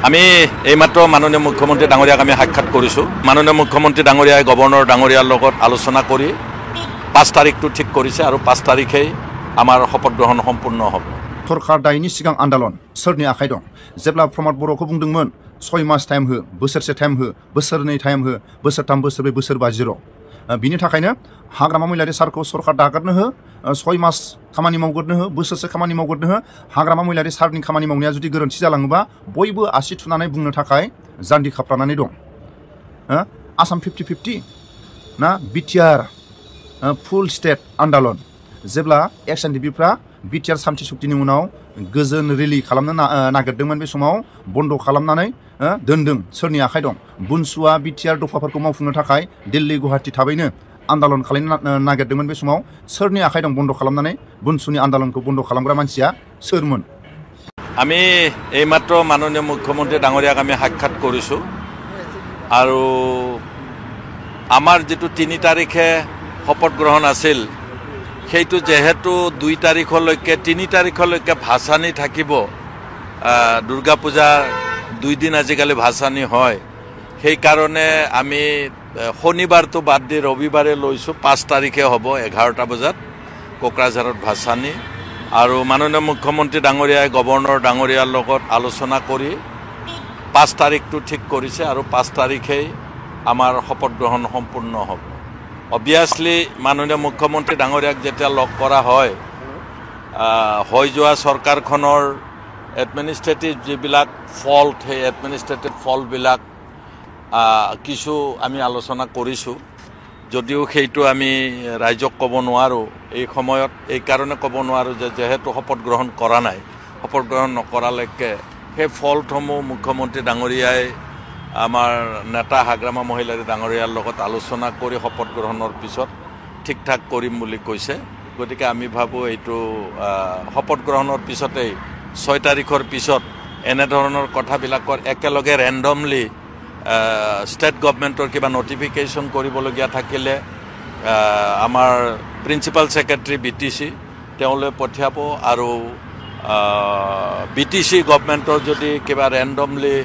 আমি এইমাত্ৰ মাননীয় মুখ্যমন্ত্ৰী ডাঙৰীয়াক আমি সাক্ষাৎ কৰিছোঁ। মাননীয় মুখ্যমন্ত্ৰী ডাঙৰীয়াই গভৰ্ণৰ ডাঙৰীয়াৰ লগত আলোচনা কৰি 5 তাৰিখটো ঠিক কৰিছে আৰু 5 তাৰিখেই আমাৰ শপত গ্ৰহণ সম্পূৰ্ণ হ'ব। सरकार दायनि सिगां आन्दालन सोरनि आखाइ दं जेब्ला प्रमद बर'खौ बुंदोंमोन 6 मास टाइम हो बोसोरसे टाइम हो बोसोरनै टाइम हो बोसोरथाम बोसोरब्रै बोसोरबा 0 बिनि थाखायनो हाग्रामा महिलारि सारखौ सरकार दागारनो हो 6 मास खामानि मावगोरनो हो बोसोरसे खामानि मावगोरनो हो हाग्रामा महिलारि सारनि खामानि मावनाया जुदि गोरोन्थि जालाङोबा बयबो आसि थुनानै बुंनो थाखाय जान्डि खाफ्रानानै दं। आसाम 50-50 ना बिटिआर फुल स्टेट आन्दालन जेब्ला एक्सएनडिपिफ्रा बिटिआर सान्थि सुक्तिनि उनाव गोजोन रेलि खालामनो नागिरदोंमोन बे समाव बन्द खालामनानै दोनदों सोरनि आखाइ दं बुनसुआ बिटिआर दफाफोरखौ मावफुंनो थाखाय दिल्ली गुवाहाटी थाबैनो आन्दालन खालामनो नागिरदोंमोन बे समाव सोरनि आखाइ दं बन्द खालामनानै बुनसुनि आन्दालनखौ बन्द खालामग्रा मानसिया सोरमोन? আমি এইমাত্ৰ মাননীয় মুখ্যমন্ত্ৰী ডাঙৰীয়াক আমি সাক্ষাৎ কৰিছোঁ আৰু আমাৰ যেটো 3 তাৰিখে শপত গ্ৰহণ আছিল সেইটো যেহেতু 2 তাৰিখলৈকে 3 তাৰিখলৈকে ভাসানী থাকিব দুৰ্গা পূজা 2 দিন আজিকালি ভাসানী হয় সেই কাৰণে আমি শনিবাৰটো বাদ দি ৰবিবাৰে লৈছোঁ 5 তাৰিখে হ'ব 11টা বজাত কোকৰাঝাৰত ভাসানী আৰু মাননীয় মুখ্যমন্ত্ৰী ডাঙৰীয়াই গভৰ্ণৰ ডাঙৰীয়াৰ লগত আলোচনা কৰি 5 তাৰিখটো ঠিক কৰিছে আৰু 5 তাৰিখেই আমাৰ শপত গ্ৰহণ সম্পূৰ্ণ হ'ব। অবভিয়াছলি মাননীয় মুখ্যমন্ত্ৰী ডাঙৰীয়াক যেতিয়া লগ কৰা হয় হৈ যোৱা চৰকাৰখনৰ এডমিনিষ্ট্ৰেটিভ যিবিলাক ফল্ট সেই এডমিনিষ্ট্ৰেটিভ ফল্টবিলাক কিছু আমি আলোচনা কৰিছোঁ যদিও সেইটো আমি ৰাইজক ক'ব নোৱাৰোঁ এই সময়ত এই কাৰণে ক'ব নোৱাৰোঁ যে যেহেতু শপত গ্ৰহণ কৰা নাই শপত গ্ৰহণ নকৰালৈকে সেই ফল্টসমূহ মুখ্যমন্ত্ৰী ডাঙৰীয়াই আমাৰ নেতা হাগ্ৰামা মহিলাৰী ডাঙৰীয়াৰ লগত আলোচনা কৰি শপত গ্ৰহণৰ পিছত ঠিক ঠাক কৰিম বুলি কৈছে। গতিকে আমি ভাবোঁ এইটো শপত গ্ৰহণৰ পিছতেই 6 তাৰিখৰ পিছত এনেধৰণৰ কথাবিলাকৰ একেলগে ৰেণ্ডমলি ষ্টেট গভৰ্ণমেণ্টৰ কিবা নটিফিকেশ্যন কৰিবলগীয়া থাকিলে আমাৰ প্ৰিন্সিপাল ছেক্ৰেটাৰী BTC তেওঁলৈ পঠিয়াব আৰু BTC গভৰ্ণমেণ্টৰ যদি কিবা ৰেণ্ডমলি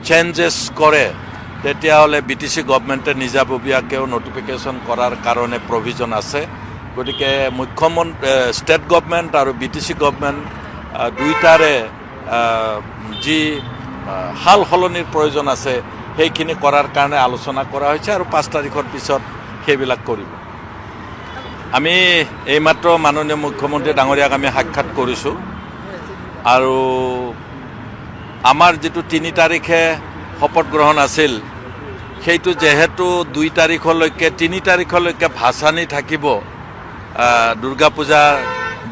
চেঞ্জেছ কৰে তেতিয়াহ'লে BTC গভৰ্ণমেণ্টে নিজাববীয়াকৈও নটিফিকেশ্যন কৰাৰ কাৰণে প্ৰভিজন আছে। গতিকে মুখ্যমন্ত্ৰী ষ্টেট গভৰ্ণমেণ্ট আৰু BTC গভৰ্ণমেণ্ট দুইটাৰে যি হাল সলনিৰ প্ৰয়োজন আছে সেইখিনি কৰাৰ কাৰণে আলোচনা কৰা হৈছে আৰু 5 তাৰিখৰ পিছত সেইবিলাক কৰিব। আমি এইমাত্ৰ মাননীয় মুখ্যমন্ত্ৰী ডাঙৰীয়াক আমি সাক্ষাৎ কৰিছোঁ আৰু আমাৰ যেটো 3 তাৰিখে শপত গ্ৰহণ আছিল সেইটো যেহেতু 2 তাৰিখলৈকে 3 তাৰিখলৈকে ভাসানী থাকিব দুৰ্গা পূজা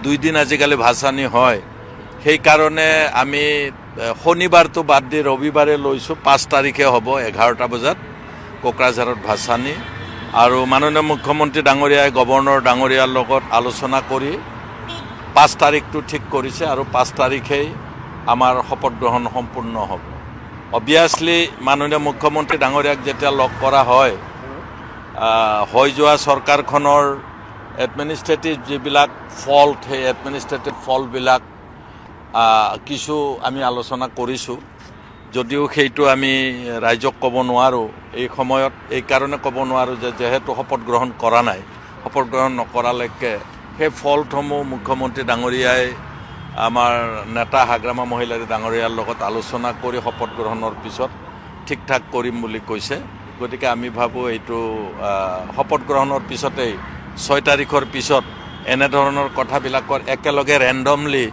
2 দিন আজিকালি ভাসানী হয় সেই কাৰণে আমি শনিবাৰটো বাদ দি ৰবিবাৰে লৈছোঁ 5 তাৰিখে হ'ব 11টা বজাত কোকৰাঝাৰত ভাসানী আৰু মাননীয় মুখ্যমন্ত্ৰী ডাঙৰীয়াই গভৰ্ণৰ ডাঙৰীয়াৰ লগত আলোচনা কৰি 5 তাৰিখটো ঠিক কৰিছে আৰু 5 তাৰিখেই আমাৰ শপত গ্ৰহণ সম্পূৰ্ণ হ'ব। অবভিয়াছলি মাননীয় মুখ্যমন্ত্ৰী ডাঙৰীয়াক যেতিয়া লগ কৰা হয় হৈ যোৱা চৰকাৰখনৰ এডমিনিষ্ট্ৰেটিভ যিবিলাক ফল্ট সেই এডমিনিষ্ট্ৰেটিভ ফল্টবিলাক কিছু আমি আলোচনা কৰিছোঁ যদিও সেইটো আমি ৰাইজক ক'ব নোৱাৰোঁ এই সময়ত এই কাৰণে ক'ব নোৱাৰোঁ যে যেহেতু শপত গ্ৰহণ কৰা নাই শপত গ্ৰহণ নকৰালৈকে সেই ফল্টসমূহ মুখ্যমন্ত্ৰী ডাঙৰীয়াই আমাৰ নেতা হাগ্ৰামা মহিলাৰী ডাঙৰীয়াৰ লগত আলোচনা কৰি শপত গ্ৰহণৰ পিছত ঠিক ঠাক কৰিম বুলি কৈছে। গতিকে আমি ভাবোঁ এইটো শপত গ্ৰহণৰ পিছতেই 6 তাৰিখৰ পিছত এনেধৰণৰ কথাবিলাকৰ একেলগে ৰেণ্ডমলি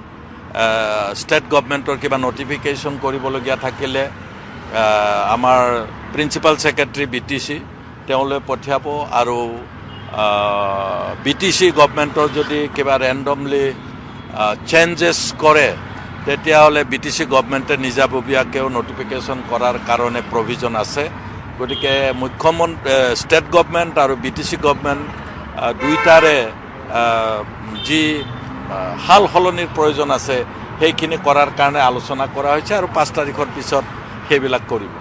ষ্টেট গভৰ্ণমেণ্টৰ কিবা নটিফিকেশ্যন কৰিবলগীয়া থাকিলে আমাৰ প্ৰিন্সিপাল ছেক্ৰেটাৰী BTC তেওঁলৈ পঠিয়াব আৰু BTC গভৰ্ণমেণ্টৰ যদি কিবা ৰেণ্ডমলি চেঞ্জেছ কৰে তেতিয়াহ'লে BTC গভৰ্ণমেণ্টে নিজাববীয়াকৈও নটিফিকেশ্যন কৰাৰ কাৰণে প্ৰভিজন আছে। গতিকে মুখ্যমন্ত্ৰী ষ্টেট গভৰ্ণমেণ্ট আৰু BTC গভৰ্ণমেণ্ট দুইটাৰে যি হাল সলনিৰ প্ৰয়োজন আছে সেইখিনি কৰাৰ কাৰণে আলোচনা কৰা হৈছে আৰু 5 তাৰিখৰ পিছত সেইবিলাক কৰিব।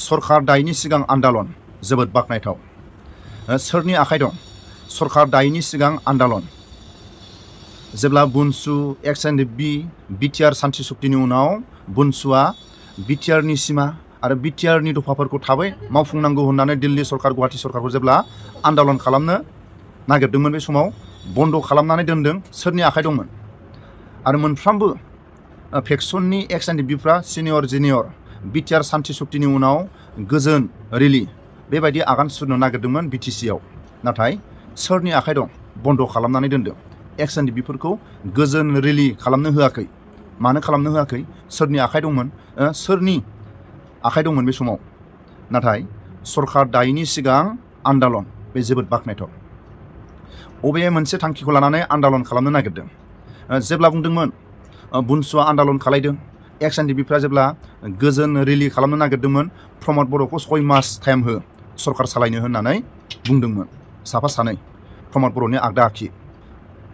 सरकार दायनि सिगां आन्दालन जोबोद बाख्नायथाव सोरनि आखाइ दं सरकार दायनि सिगां आन्दालन जेब्ला बुनसु एक्सएनडिपि बिटिआर सान्थि सुक्तिनि उनाव बुनसुआ बिटिआरनि सिमा आरो बिटिआरनि दफाफोरखौ थाबै मावफुंनांगौ होननानै दिल्ली सरकार गुवाहाटी सरकारखौ जेब्ला आन्दालन खालामनो नागिरदोंमोन बे समाव बन्द खालामनानै दोनदों सोरनि आखाइ दंमोन आरो मोनफ्रोमबो फेक्सननि एक्स एन डि बिफ्रा सिनियर जुनियर बिटिआर सान्थि सक्तिनि उनाव गोजोन रेलि बेबायदि आगान सुरनो नागिरदोंमोन बिटिसिआव नाथाय सोरनि आखाइ दं बन्द खालामनानै दोनदों एक्स एन डि बिफोरखौ गोजोन रेलि खालामनो होआखै मानो खालामनो होआखै सोरनि आखाइ दंमोन सोरनि आखाइ दंमोन बे समाव नाथाय सरकार दायैनि सिगां आन्दालन बे जोबोद बाख्नायथाव बबे मोनसे थांखिखौ लानानै आन्दालन खालामनो नागिरदों जेब्ला बुंदोंमोन बुनसुआ आन्दालन खालायदों एक्स एन डि बिफ्रा जेब्ला गोजोन रेलि खालामनो नागिरदोंमोन प्रमद बर'खौ 6 मास टाइम हो सरकार सालायनो होननानै बुंदोंमोन साफा सानै प्रमद बर'नि आगदा आखि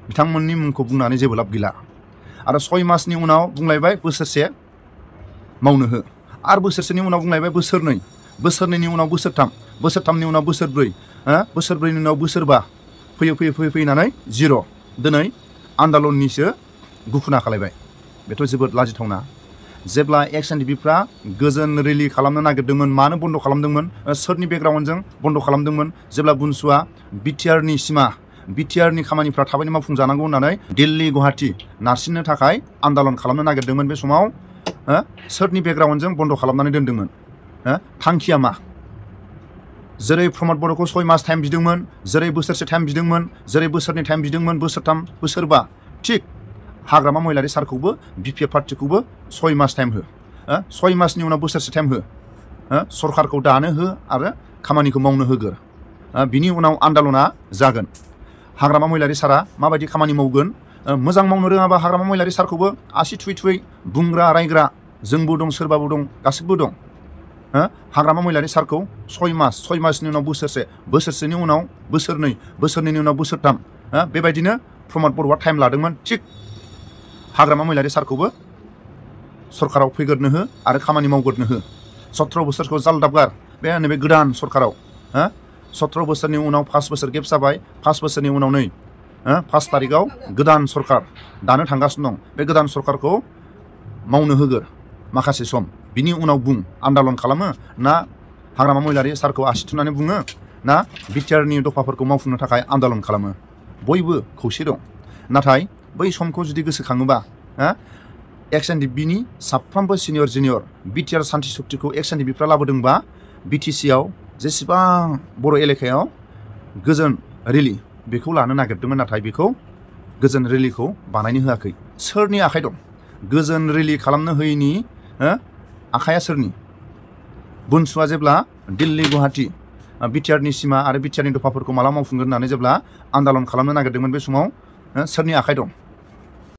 बिथांमोननि मुंखौ बुंनानै जेबो लाब गैला आरो 6 मासनि उनाव बुंलायबाय बोसोरसे मावनो हो आरो बोसोरसेनि उनाव बुंलायबाय बोसोरनै बोसोरनैनि उनाव बोसोरथाम बोसोरथामनि उनाव बोसोरब्रै बोसोरब्रैनि उनाव बोसोरबा फैनानै 0 दिनै आन्दालननिसो गुफुना खालायबाय बेथ' जोबोद लाजिथावना जेब्ला एक्स एन डि बिफ्रा गोजोन रेलि खालामनो नागिरदोंमोन मानो बन्द खालामदोंमोन सोरनि बेकग्राउन्डजों बन्द खालामदोंमोन जेब्ला बुनसुआ बिटिआरनि सिमा बिटिआरनि खामानिफ्रा थाबैनो मावफुंजानांगौ होननानै दिल्ली गुवाहाटी नारसिननो थाखाय आन्दालन खालामनो नागिरदोंमोन बे समाव सोरनि बेकग्राउन्डजों बन्द खालामनानै दोनदोंमोन थांखिया मा जेरै प्रमद बर'खौ 6 मास टाइम बिदोंमोन जेरै बोसोरसे टाइम बिदोंमोन जेरै बोसोरनै टाइम बिदोंमोन बोसोरथाम बोसोरबा थिग हाग्रामा महिलारि सारखौबो बिपिएफ पार्टिखौबो 6 मास टाइम हो 6 मासनि उनाव बोसोरसे टाइम हो सरकारखौ दानो हो आरो खामानिखौ मावनो होगोर बिनि उनाव आन्दालना जागोन हाग्रामा महिलारि सारा माबायदि खामानि मावगोन मोजां मावनो रोङाबा हाग्रामा महिलारि सारखौबो आसि थुयै बुंग्रा रायग्रा जोंबो दं सोरबाबो दं गासिबो दं हाग्रामा महिलारि सारखौ 6 मासनि उनाव बोसोरसे बोसोरसेनि उनाव बोसोरनै बोसोरनैनि उनाव बोसोरथाम बेबायदिनो प्रमद बर'आ टाइम लादोंमोन थिग हाग्रामा महिलारि सारखौबो सरकाराव फैग्रोनो हो आरो खामानि मावग्रोनो हो 17 बोसोरखौ जालदाबगार बे नैबे गोदान सरकाराव 17 बोसोरनि उनाव 5 बोसोर गेप जाबाय 5 बोसोरनि उनाव नै 5 तारिखआव गोदान सरकार दानो थांगासिनो दं बे गोदान सरकारखौ मावनो होगोर माखासे सम बिनि उनाव बुं आन्दालन खालामो ना हाग्रामा महिलारि सारखौ आसि थुनानै बुङो ना बिटिआरनि दफाफोरखौ मावफुंनो थाखाय आन्दालन खालामो बयबो खौसे दं नाथाय बै समखौ जुदि गोसोखाङोबा एक्स एन डि बिनि साफ्रोमबो सिनियर जुनियर बिटिआर सान्थि सक्तिखौ एक्स एन डि बिफ्रा लाबोदोंबा बिटिसिआव जेसेबां बर' एलेकायाव गोजोन रेलि बेखौ लानो नागिरदोंमोन नाथाय बेखौ गोजोन रेलिखौ बानायनो होआखै सोरनि आखाइ दं गोजोन रेलि खालामनो होयैनि आखाया सोरनि बुनसुआ जेब्ला दिल्ली गुवाहाटी बिटिआरनि सिमा आरो बिटिआरनि दफाफोरखौ माला मावफुंगोन होननानै जेब्ला आन्दालन खालामनो नागिरदोंमोन बे समाव सोरनि आखाइ दं